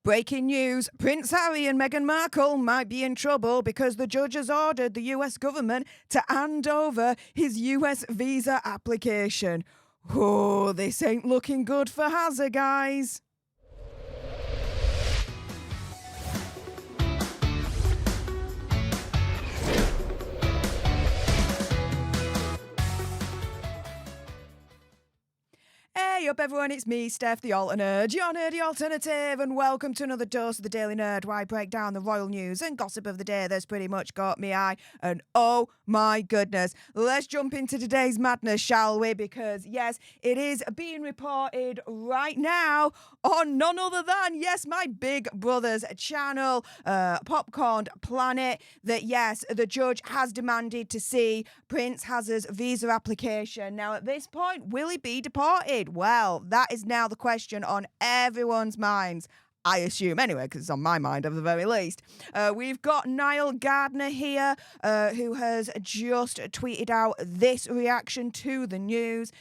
Breaking news, Prince Harry and Meghan Markle might be in trouble because the judge has ordered the US government to hand over his US visa application. Oh, this ain't looking good for Hazza, guys. Hey up everyone, it's me, Stef, the Alternate, your nerdy alternative, and welcome to another dose of the Daily Nerd, where I break down the royal news and gossip of the day that's pretty much got me eye. And oh my goodness, let's jump into today's madness, shall we? Because yes, it is being reported right now on none other than, yes, my big brother's channel, Popcorn Planet, that yes, the judge has demanded to see Prince Hazza's visa application. Now at this point, will he be deported? Well, that is now the question on everyone's minds. I assume, anyway, because it's on my mind at the very least. We've got Niall Gardner here, who has just tweeted out this reaction to the news,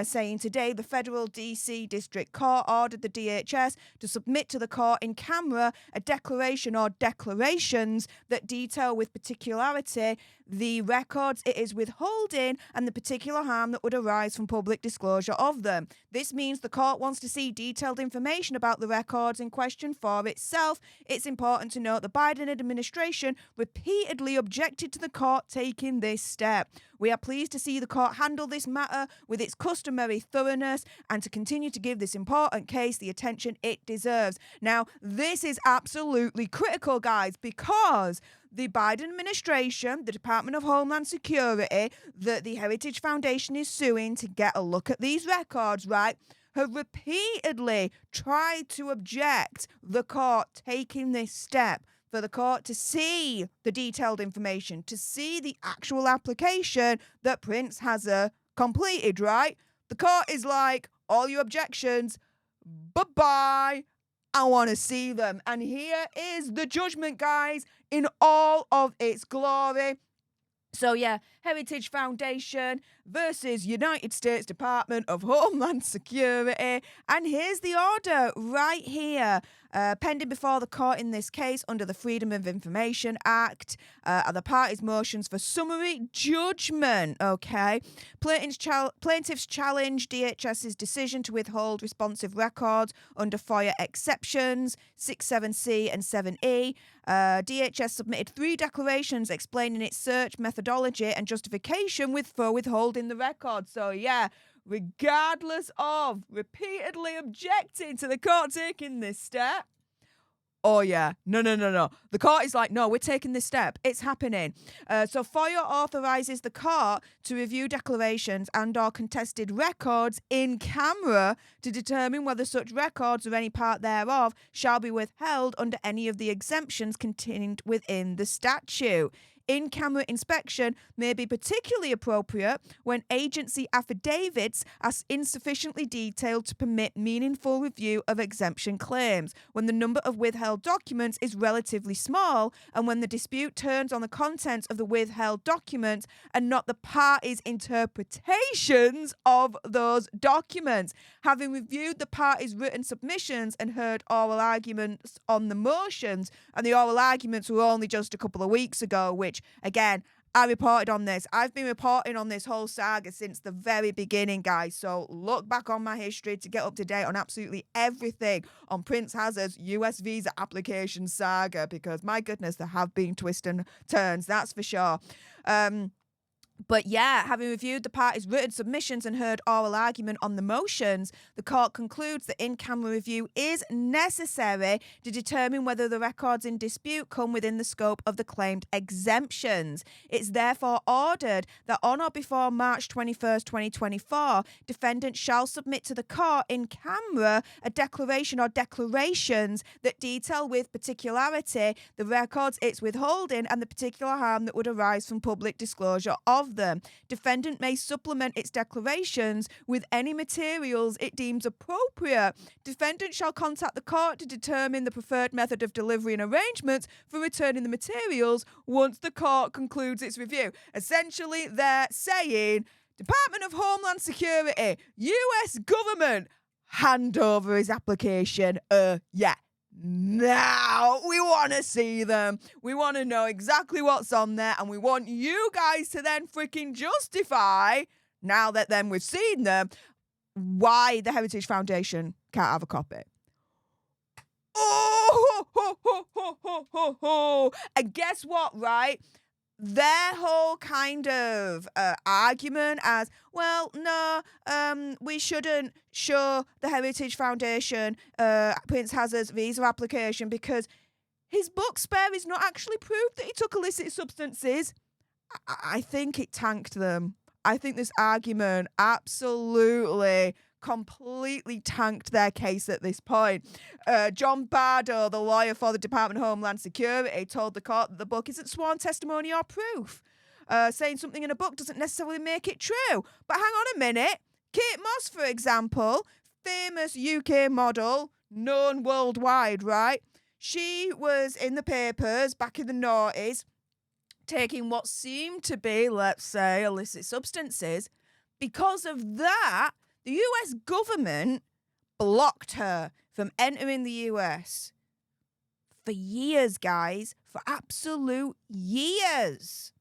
saying today the Federal DC District Court ordered the DHS to submit to the court in camera a declaration or declarations that detail with particularity the records it is withholding and the particular harm that would arise from public disclosure of them. This means the court wants to see detailed information about the records in question for itself. It's important to note the Biden administration repeatedly objected to the court taking this step. We are pleased to see the court handle this matter with its customary thoroughness and to continue to give this important case the attention it deserves. Now, this is absolutely critical, guys, because the Biden administration, the Department of Homeland Security, that the Heritage Foundation is suing to get a look at these records, right, have repeatedly tried to object the court taking this step, for the court to see the detailed information, to see the actual application that Prince Hazza completed, right? The court is like, all your objections, bye-bye. I want to see them. And here is the judgment, guys, in all of its glory. So yeah, Heritage Foundation versus United States Department of Homeland Security. And here's the order right here. Pending before the court in this case under the Freedom of Information Act are the parties' motions for summary judgment, okay? Plaintiffs challenge DHS's decision to withhold responsive records under FOIA exceptions 6, 7C and 7E. DHS submitted 3 declarations explaining its search methodology and justification for withholding the records. So yeah, regardless of repeatedly objecting to the court taking this step, oh yeah, no. The court is like, no, we're taking this step. It's happening. So FOIA authorizes the court to review declarations and or contested records in camera to determine whether such records or any part thereof shall be withheld under any of the exemptions contained within the statute. In-camera inspection may be particularly appropriate when agency affidavits are insufficiently detailed to permit meaningful review of exemption claims, when the number of withheld documents is relatively small, and when the dispute turns on the contents of the withheld documents and not the parties' interpretations of those documents. Having reviewed the parties' written submissions and heard oral arguments on the motions, and the oral arguments were only just a couple of weeks ago, which again, I reported on this. I've been reporting on this whole saga since the very beginning, guys. So look back on my history to get up to date on absolutely everything on Prince Hazza's US visa application saga, because my goodness, there have been twists and turns, that's for sure. But yeah, having reviewed the parties' written submissions and heard oral argument on the motions, the court concludes that in-camera review is necessary to determine whether the records in dispute come within the scope of the claimed exemptions. It's therefore ordered that on or before March 21st, 2024, defendants shall submit to the court in camera a declaration or declarations that detail with particularity the records it's withholding and the particular harm that would arise from public disclosure of them. Defendant may supplement its declarations with any materials it deems appropriate. Defendant shall contact the court to determine the preferred method of delivery and arrangements for returning the materials once the court concludes its review. Essentially, they're saying, Department of Homeland Security, US government, hand over his application. now. We want to see them. We want to know exactly what's on there, and we want you guys to then freaking justify, now that then we've seen them, why the Heritage Foundation can't have a copy. Oh, ho, ho, ho, ho, ho, ho. And guess what, right? Their whole kind of argument as, well, no, we shouldn't show the Heritage Foundation Prince Hazard's visa application because his book Spare is not actually proof that he took illicit substances. I think it tanked them. I think this argument absolutely completely tanked their case at this point. John Bardo, the lawyer for the Department of Homeland Security, told the court that the book isn't sworn testimony or proof. Saying something in a book doesn't necessarily make it true. But hang on a minute. Kate Moss, for example, famous UK model, known worldwide, right? She was in the papers back in the noughties, taking what seemed to be, let's say, illicit substances. Because of that, the US government blocked her from entering the US for years, guys, for absolute years.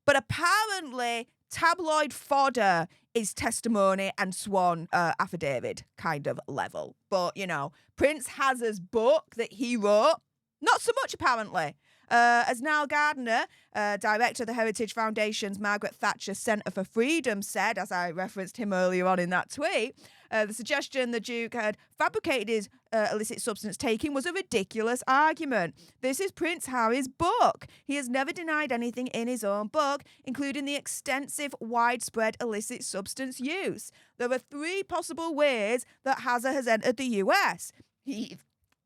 But apparently, tabloid fodder is testimony and sworn affidavit kind of level. But, you know, Prince Hazard's book that he wrote, not so much apparently. As Niall Gardner, director of the Heritage Foundation's Margaret Thatcher Centre for Freedom, said, as I referenced him earlier on in that tweet, the suggestion the Duke had fabricated his illicit substance taking was a ridiculous argument. This is Prince Harry's book. He has never denied anything in his own book, including the extensive, widespread illicit substance use. There are three possible ways that Hazard has entered the US. He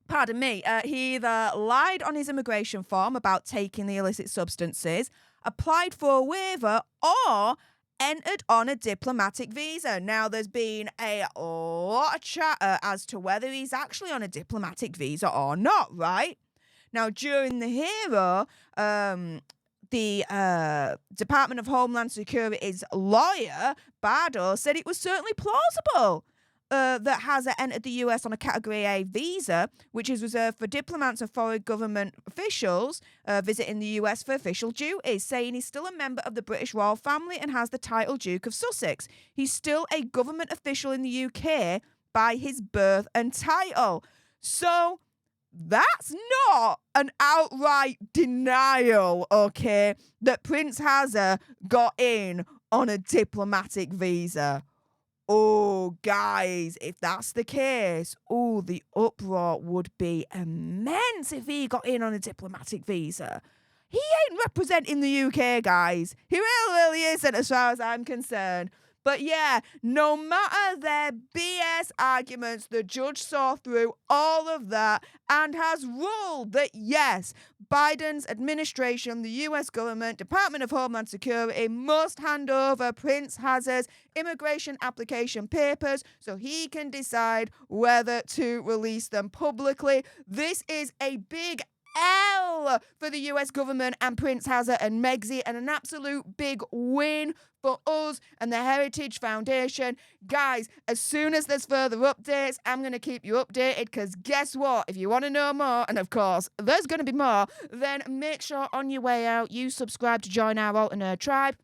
either lied on his immigration form about taking the illicit substances, applied for a waiver, or entered on a diplomatic visa. Now, there's been a lot of chatter as to whether he's actually on a diplomatic visa or not, right? Now, during the hearing, the Department of Homeland Security's lawyer, Bardo, said it was certainly plausible that Hazard entered the US on a Category A visa, which is reserved for diplomats or foreign government officials visiting the US for official duties, saying he's still a member of the British royal family and has the title Duke of Sussex. He's still a government official in the UK by his birth and title. So that's not an outright denial, okay, that Prince Hazard got in on a diplomatic visa. Oh, guys, if that's the case, the uproar would be immense if he got in on a diplomatic visa. He ain't representing the UK, guys. He really isn't, as far as I'm concerned. But yeah, no matter their BS arguments, the judge saw through all of that and has ruled that yes, Biden's administration, the US government, Department of Homeland Security must hand over Prince Hazard's immigration application papers so he can decide whether to release them publicly. This is a big L for the US government and Prince Hazard and Megxi, and an absolute big win for us and the Heritage Foundation. Guys, as soon as there's further updates, I'm going to keep you updated, because guess what? If you want to know more, and of course, there's going to be more, then make sure on your way out you subscribe to join our Alternate Tribe.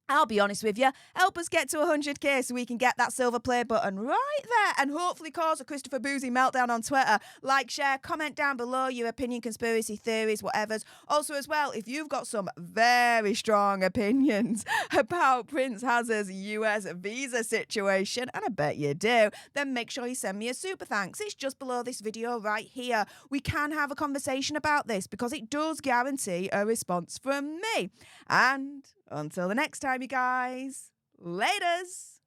I'll be honest with you, help us get to 100k so we can get that silver play button right there and hopefully cause a Christopher Boozy meltdown on Twitter. Like, share, comment down below your opinion, conspiracy theories, whatever's. Also as well, if you've got some very strong opinions about Prince Hazard's US visa situation, and I bet you do, then make sure you send me a super thanks. It's just below this video right here. We can have a conversation about this because it does guarantee a response from me. And until the next time, you guys, laters.